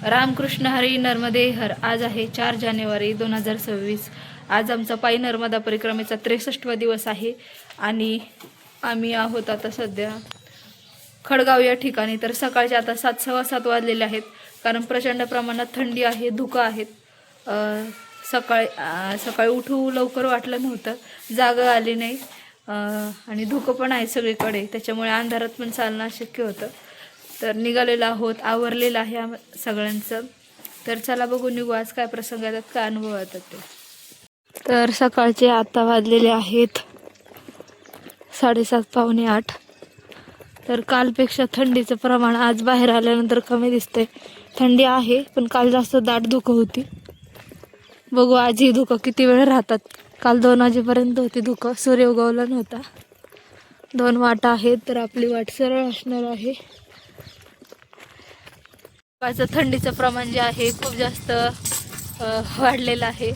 रामकृष्ण हरी नर्मदे हर. आज आहे 4 जानेवारी 2026. आज आमचा पायी नर्मदा परिक्रमेचा 63वा दिवस आहे आणि आम्ही आहोत आता सध्या खडगाव या ठिकाणी. तर सकाळचे आता 7:15 वाजलेले आहेत कारण प्रचंड प्रमाणात थंडी आहे, धुकं आहेत. सकाळी उठू लवकर वाटलं नव्हतं, जागा आली नाही आणि धुकं पण आहे सगळीकडे, त्याच्यामुळे अंधारात पण चालणं अशक्य होतं. तर निघालेलो आहोत, आवरलेलं आहे सगळ्यांचं. तर चला बघू निघू आज काय प्रसंग येतात, काय अनुभव येतात ते. तर सकाळचे आता वाजलेले आहेत 7:30 पावणे 8. तर कालपेक्षा थंडीचं प्रमाण आज बाहेर आल्यानंतर कमी दिसतंय. थंडी आहे पण काल जास्त दाट धुकं होती. बघू आज ही धुकं किती वेळ राहतात. काल 2 वाजेपर्यंत होती धुकं, सूर्य उगवला नव्हता. 2 वाटा आहेत तर आपली वाट सरळ असणार आहे. थंडीचं प्रमाण जे आहे खूप जास्त वाढलेलं आहे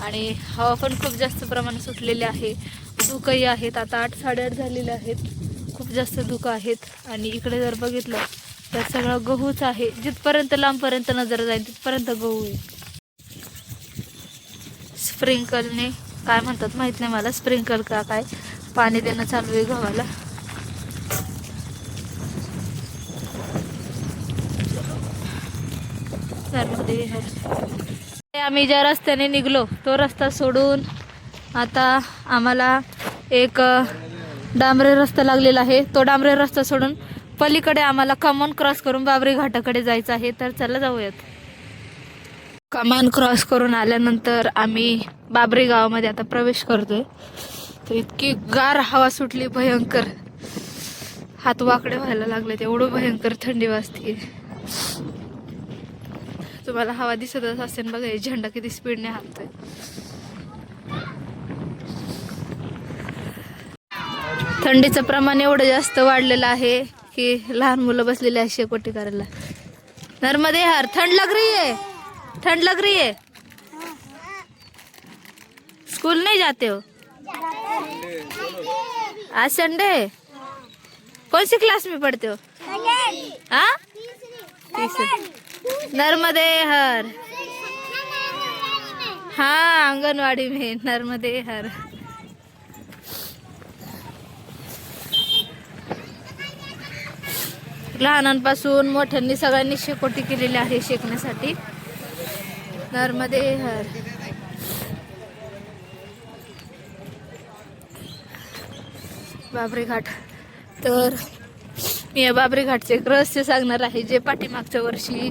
आणि हवा पण खूप जास्त प्रमाणात सुटलेली आहे. धुकंही आहेत, आता 8 साडेआठ झालेले आहेत. खूप जास्त धुकं आहेत आणि इकडे जर बघितलं तर सगळं गहूच आहे. जिथपर्यंत लांबपर्यंत नजर जाईल तिथपर्यंत गहू आहे. स्प्रिंकलने काय म्हणतात माहित नाही मला, स्प्रिंकल का काय पाणी देणं चालू आहे गव्हाला. आम्ही ज्या रस्त्याने निघलो तो रस्ता सोडून आता आम्हाला एक डांबरे रस्ता लागलेला आहे. तो डांबरे रस्ता सोडून पलीकडे आम्हाला कमान क्रॉस करून बाबरी घाटाकडे जायचं आहे. तर चला जाऊयात. कमान क्रॉस करून आल्यानंतर आम्ही बाबरी गावामध्ये आता प्रवेश करतोय. तर इतकी गार हवा सुटली, भयंकर हात वाकडे व्हायला लागले, एवढं भयंकर थंडी वाजते. तुम्हाला हवा दिसतच असेल बघा, झेंडा किती स्पीडने हालतोय. थंडीचं प्रमाण एवढं जास्त वाढलेलं आहे की लहान मुलं बसलेली आहे शेकोटी करायला. नर्मदे हर. ठंड लग रही है, ठंड लग रही है. स्कूल नहीं जाते हो? आज संडे है. कौन सी क्लास में पढ़ते हो? हाँ, नर्मदे हर. हाँ, आंगनवाड़ी में नर्मदे हर. लहानांपासून मोठ्यांनी सगळ्यांनी शेकोटी केलेली आहे शेकण्यासाठी. नर्मदे हर. बाबरी घाट. तर मी या बाबरी घाटचे एक रहस्य सांगणार आहे जे पाठीमागच्या वर्षी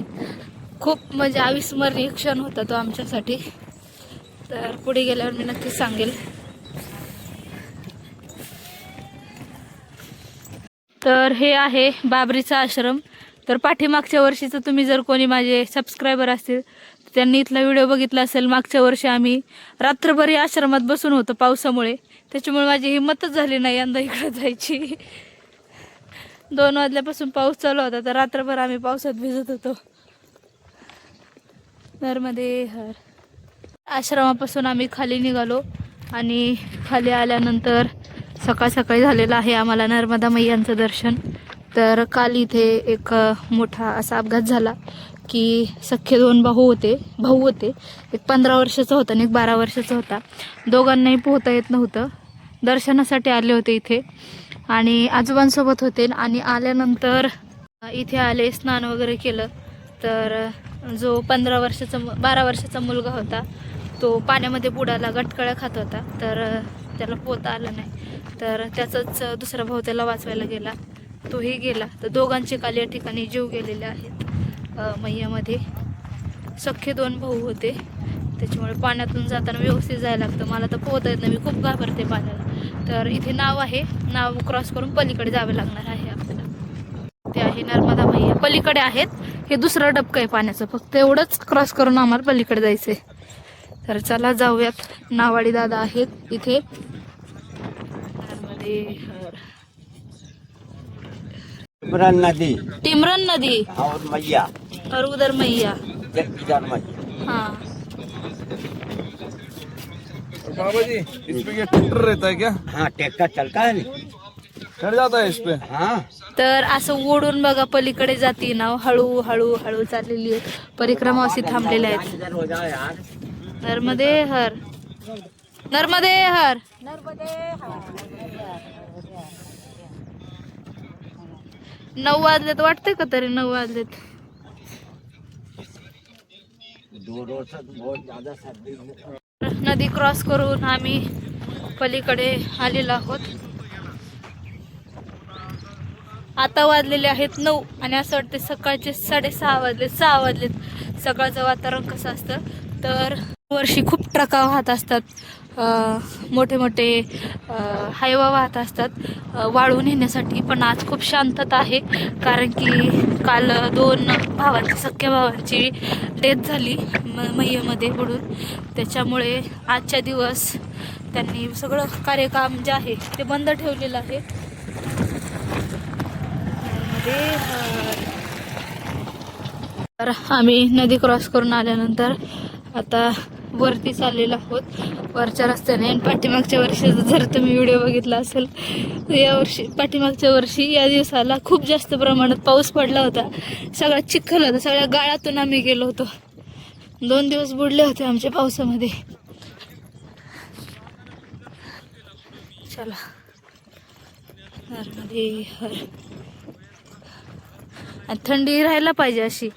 खूप म्हणजे अविस्मरणीय क्षण होता तो आमच्यासाठी. तर पुढे गेल्यावर मी नक्कीच सांगेल. तर हे आहे बाबरीचा आश्रम. तर पाठीमागच्या वर्षीचं तुम्ही जर कोणी माझे सबस्क्रायबर असतील तर त्यांनी इथला व्हिडिओ बघितला असेल. मागच्या वर्षी आम्ही रात्रभर या आश्रमात बसून होतो पावसामुळे, त्याच्यामुळे माझी हिंमतच झाली नाही यंदा इकडे जायची. 2 वाजल्यापासून पाऊस चालू होता तर रात्रभर आम्ही पावसात भिजत होतो. नर्मदे हर. आश्रमापासून आम्ही खाली निघालो आणि खाली आल्यानंतर सकाळ सकाळी झालेलं आहे आम्हाला नर्मदा मैयांचं दर्शन. तर काल इथे एक मोठा असा अपघात झाला की सख्खे 2 भाऊ होते. एक 15 वर्षाचा होता आणि एक 12 वर्षाचा होता. दोघांनाही पोहता येत नव्हतं. दर्शनासाठी आले होते इथे आणि आजोबांसोबत होते आणि आल्यानंतर इथे आले, स्नान वगैरे केलं. तर जो 12 वर्षाचा मुलगा होता तो पाण्यामध्ये बुडाला, गटकळ्या खात होता. तर त्याला पोहता आलं नाही. तर त्याचाच दुसरा भाऊ त्याला वाचवायला गेला, तोही गेला. तर दोघांचे काल या ठिकाणी जीव गेलेले आहेत मैयामध्ये. सख्खे 2 भाऊ होते, त्याच्यामुळे पाण्यातून जाताना व्यवस्थित जायला लागतं. मला तर पोहता येत नाही, मी खूप घाबरते पाण्याला. तर इथे नाव आहे, नाव क्रॉस करून पलीकडे जावे लागणार आहे आपल्याला. ते आहे नर्मदा मैया, पलीकडे आहेत. हे दुसरं डबकं आहे पाण्याचं, फक्त एवढंच क्रॉस करून आम्हाला पलीकडे जायचंय. तर चला जाऊयात. नावाडी दादा आहेत इथे. नर्मदे हर. टिमरन नदी और मैया और उधर मैया. हाँ बाबा जी, इस पे क्या ट्रैक्टर रहता है क्या? हाँ, ट्रैक्टर चलता है नहीं, चढ़ जाता है इस पे? हाँ. तर असं ओढून बघा पलीकडे जाते नाव, हळू हळू हळू चाललेली आहे. परिक्रमा अशी थांबलेल्या आहेत. नर्मदे हर, नर्मदे हर. 9 वाजलेत वाटतंय का तरी? 9 वाजलेत. नदी क्रॉस करून आम्ही पलीकडे आलेलो आहोत. आता वाजलेले आहेत 9 आणि असं वाटतं सकाळचे 6:30 वाजलेत, 6 वाजलेत. सकाळचं वातावरण कसं असतं तर वर्षी खूप ट्रका वाहत असतात, मोठे मोठे हायवा वाहत असतात वाळू नेण्यासाठी. पण आज खूप शांतता आहे, कारण की काल 2 भावांची, सख्या भावांची डेथ झाली मैयामध्ये बुडून. त्याच्यामुळे आजच्या दिवस त्यांनी सगळं कार्यक्रम जे आहे ते बंद ठेवलेलं आहे. तर आम्ही नदी क्रॉस करून आल्यानंतर आता वरती चाललेलो आहोत, वरच्या रस्त्याने. आणि पाठीमागच्या वर्षी जर तुम्ही व्हिडिओ बघितला असेल, पाठीमागच्या वर्षी या दिवसाला खूप जास्त प्रमाणात पाऊस पडला होता. सगळा चिखल होता, सगळ्या गाळातून आम्ही गेलो होतो. 2 दिवस बुडले होते आमच्या पावसामध्ये. चला थंडी राहायला पाहिजे अशी,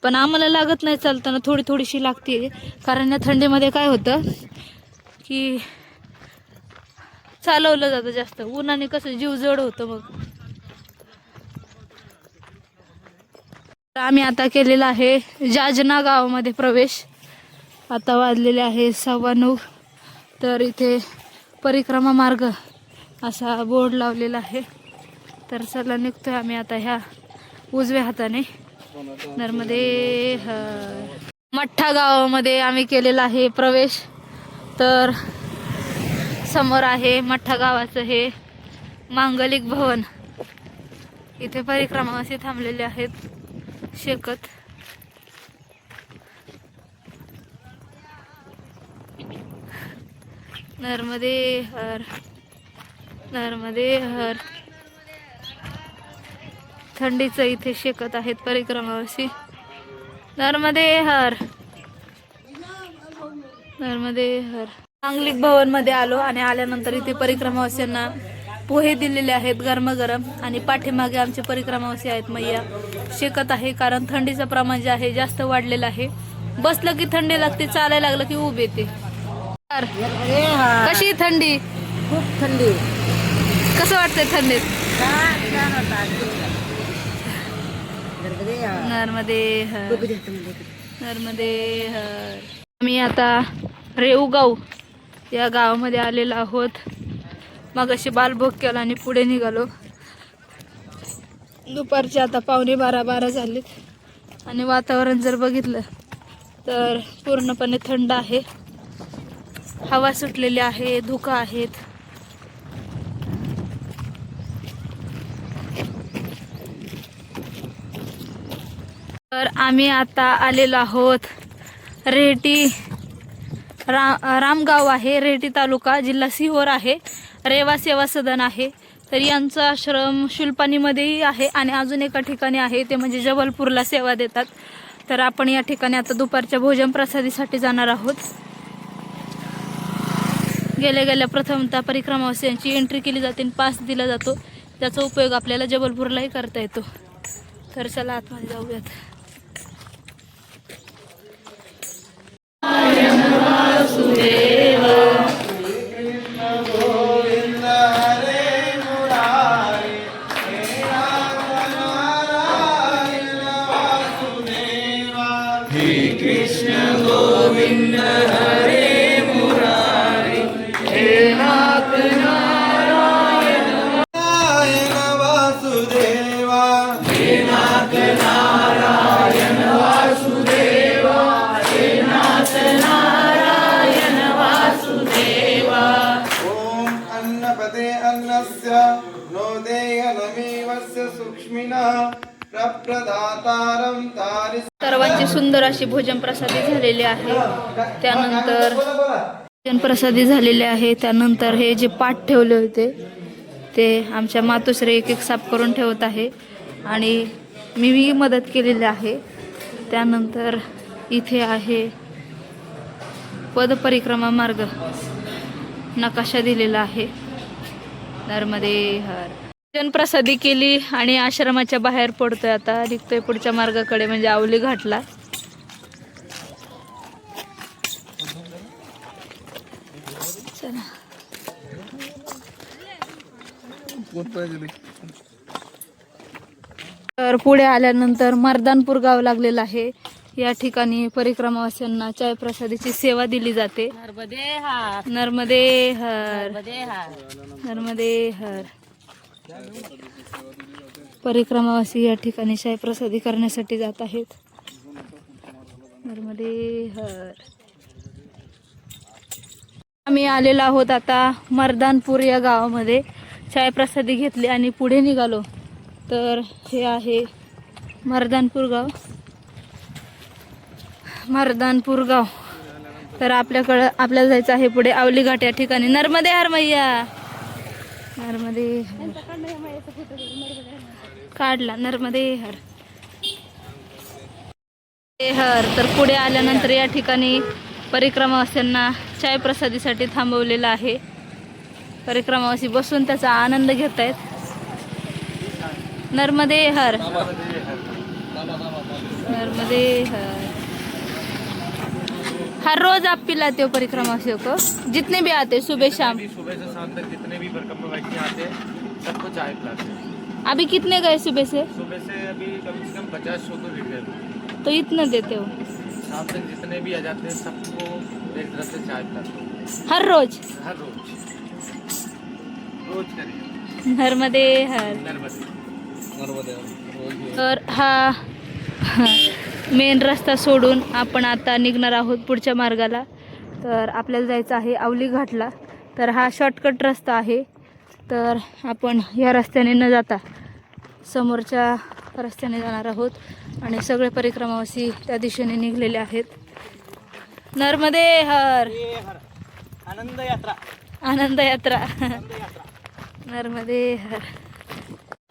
पण आम्हाला लागत नाही चालताना, थोडी थोडीशी लागते. कारण या थंडीमध्ये काय होतं की चालवलं जातं जास्त, उन्हाने कसं जीव जड होतं. मग आम्ही आता केलेला आहे जाजना गावामध्ये प्रवेश. आता वाजलेले आहे 9:15. तर इथे परिक्रमा मार्ग असा बोर्ड लावलेला आहे. तर चला निघतोय आम्ही आता ह्या उजव्या हाताने. नर्मदे मठ्ठा गावामध्ये आम्ही केलेला आहे प्रवेश. तर समोर आहे मठ्ठा गावाचं हे मांगलिक भवन. इथे परिक्रमा असे थांबलेले आहेत शेकत. नर्मदे हर, नर्मदे हर. थंडीचं इथे शेकत आहेत परिक्रमावासी. नर्मदे हर, नर्मदे हर. मांगलिक भवन मध्ये आलो आणि आल्यानंतर इथे परिक्रमावासींना पोहे दिलेले आहेत गरमागरम. आणि पाठीमागे आमचे परिक्रमावासी आहेत मैया, शेकत आहे. कारण थंडीचं प्रमाण जे आहे जास्त वाढलेलं आहे. बसलं की थंडी लागते, चालायला लागलं की ऊब येते. कशी थंडी? खूप थंडी. कसं वाटतंय थंडीत? नर्मदे हर, नर्मदे हर. आम्ही आता रेऊगाव या गावामध्ये आलेलो आहोत. मग अशी बालभोग केला आणि पुढे निघालो. दुपारचे आता 11:45 झालेत आणि वातावरण जर बघितलं तर पूर्णपणे थंड आहे. हवा सुटलेली आहे, धुकं आहेत. तर आम्ही आता आलेलो आहोत रेहटी. रामगाव आहे, रेहटी तालुका, जिल्हा सिहोर आहे. रेवा सेवा सदन आहे. तर यांचा आश्रम शुलपाणीमध्येही आहे आणि अजून एका ठिकाणी आहे, ते म्हणजे जबलपूरला सेवा देतात. तर आपण या ठिकाणी आता दुपारच्या भोजन प्रसादीसाठी जाणार आहोत. गेल्या प्रथमतः परिक्रमावासियांची एंट्री केली जाते आणि पास दिला जातो. त्याचा उपयोग आपल्याला जबलपूरलाही करता येतो. तर चला आतमध्ये जाऊयात. सर्वांची सुंदर अशी भोजन प्रसादी झालेली आहे. त्यानंतर भोजन प्रसादी झालेले आहे. त्यानंतर हे जे पाट ठेवले होते ते आमच्या मातोश्री एक एक साफ करून ठेवत आहे आणि मी मदत केलेली आहे. त्यानंतर इथे आहे पदपरिक्रमा मार्ग नकाशा दिलेला आहे. नर्मदे हर. जनप्रसादी केली आणि आश्रमाच्या बाहेर पडतोय, आता निघतोय पुढच्या मार्गाकडे म्हणजे आवली घाटला. चला. तर पुढे आल्यानंतर मर्दानपूर गाव लागलेलं आहे. या ठिकाणी परिक्रमावासियांना चाय प्रसादीची सेवा दिली जाते. नर्मदे हार, नर्मदे हर, नर्मदे हार. नर्मदे हर. परिक्रमावासी या ठिकाणी चाय प्रसादी करण्यासाठी जात आहेत. नर्मदे हर. आम्ही आलेलो आहोत आता मर्दानपूर या गावामध्ये. चाय प्रसादी घेतली आणि पुढे निघालो. तर हे आहे मर्दानपूर गाव. मर्दानपूर गाव. तर आपल्याला जायचं आहे पुढे आवली घाट या ठिकाणी. नर्मदे हर मैया, नर्मदे हर. काढला नर्मदे हर. हर. तर पुढे आल्यानंतर या ठिकाणी परिक्रमावासियांना चाय प्रसादीसाठी थांबवलेलं आहे. परिक्रमावासी बसून त्याचा आनंद घेत आहेत. नर्मदे हर, नर्मदे हर. हर रोज आप पिलाते हो परिक्रमावासियों को, जितने भी आते सुबह शाम? सुबह से शाम तक जितने भी परिक्रमावासी आते हैं सबको चाय पिलाते हैं। अभी कितने गए सुबह से? सुबह से अभी कम से कम 50-100 तो लीटर गए। तो इतना देते हो? शाम तक जितने भी आ जाते हैं सबको एक तरह से चाय पिलाते हैं हर रोज? हर रोज, रोज करिए। नर्मदे हर. नर्मदे तर हा मेन रस्ता सोडून आपण आता निघणार आहोत पुढच्या मार्गाला. तर आपल्याला जायचं आहे आवली घाटला. तर हा शॉर्टकट रस्ता आहे. तर आपण या रस्त्याने न जाता समोरच्या रस्त्याने जाणार आहोत आणि सगळे परिक्रमावासी त्या दिशेने निघलेले आहेत. नर्मदे हर. आनंद यात्रा, आनंद यात्रा. नर्मदे हर.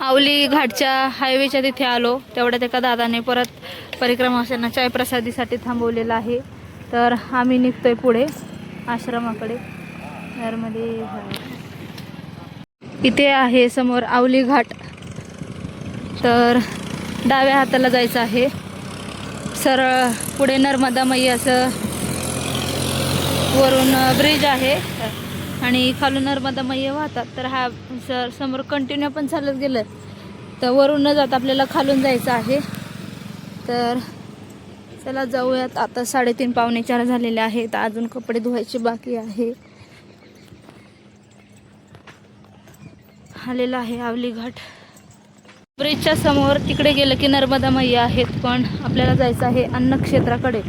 आवली घाटच्या हायवेच्या तिथे आलो. तेवढ्यात एका दादाने परत परिक्रमावासियांना चाय प्रसादीसाठी थांबवलेलं आहे. तर आम्ही निघतोय पुढे आश्रमाकडे. नर्मदे हर. इथे आहे समोर आवली घाट. तर डाव्या हाताला जायचं आहे. सरळ पुढे नर्मदा मैयाचं वरून ब्रिज आहे आणि खालून नर्मदा मैया वाहतात. तर हा समोर कंटिन्यू पण चालत गेलं तर वरून न जात आपल्याला खालून जायचं आहे. तर चला जाऊयात. आता 3:30-4 झालेले आहेत. अजून कपडे धुवायचे बाकी आहे. आलेला आहे आवली घाट. ब्रिजच्या समोर तिकडे गेलं की नर्मदा मैया आहेत, पण आपल्याला जायचं आहे अन्नक्षेत्राकडे.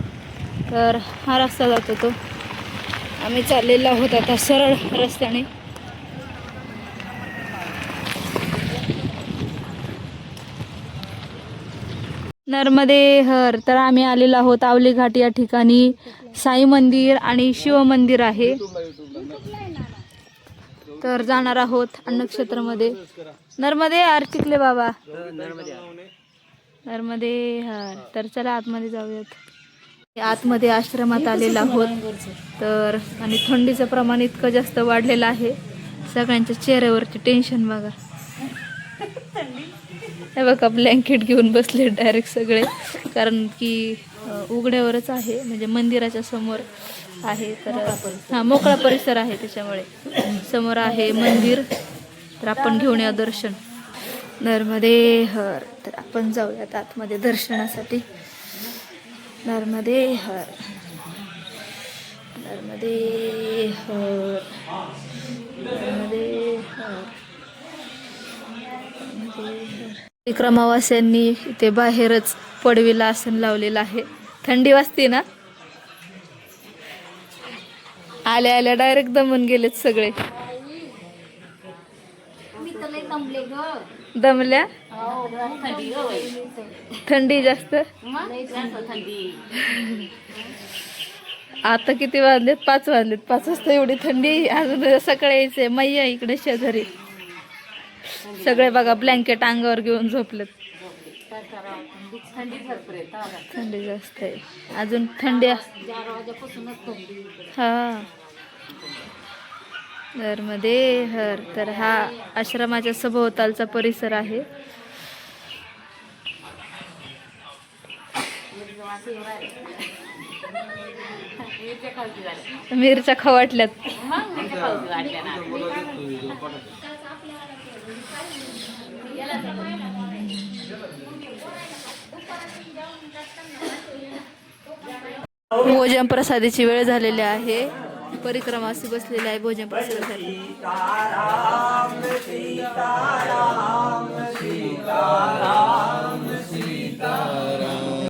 तर हा रस्ता जातो तो. आम्ही चाललेलो आहोत आता सरळ रस्त्याने. नर्मदे हर. तर आम्ही आलेलो आहोत आवली घाट या ठिकाणी. साई मंदिर आणि शिव मंदिर आहे. तर जाणार आहोत अन्नक्षेत्रामध्ये. नर्मदे हर चिखले बाबा. नर्मदे हर. तर चला आतमध्ये जाऊयात. आतमध्ये आश्रमात आलेला आहोत. तर आणि थंडीचं प्रमाण इतकं जास्त वाढलेलं आहे. सगळ्यांच्या चेहऱ्यावरती टेन्शन बघा. हे बघा ब्लँकेट घेऊन बसले डायरेक्ट सगळे, कारण की उघड्यावरच आहे म्हणजे मंदिराच्या समोर आहे. तर हा मोकळा परिसर आहे त्याच्यामुळे समोर आहे मंदिर. तर आपण घेऊन या दर्शन. नर्मदे हर. तर आपण जाऊयात आतमध्ये दर्शनासाठी. नर्मदे हर, नर्मदे हर, नर्मदे हर, नर्मदे हर. परिक्रमावासियांनी इथे बाहेरच पडवीला आसन लावलेलं आहे. थंडी वाजते ना. आल्या आल्या डायरेक्ट दमून गेलेत सगळे. दमल्या. थंडी जास्त. आता किती वाजलेत? 5 वाजलेत. 5 वाजता एवढी थंडी. अजून सकाळी यायचंय. मैया इकडे शेजारी. सगळे बघा ब्लँकेट अंगावर घेऊन झोपलेत. थंडी जास्त आहे अजून. थंडी हा मध्ये हर. तर हा आश्रमाच्या सभोवतालचा परिसर आहे. मिरच्या खवाटल्यात. भोजन प्रसादीची वेळ झालेली आहे. परिक्रमा अशी बसलेली आहे भोजन प्रसादासाठी. सीताराम सीताराम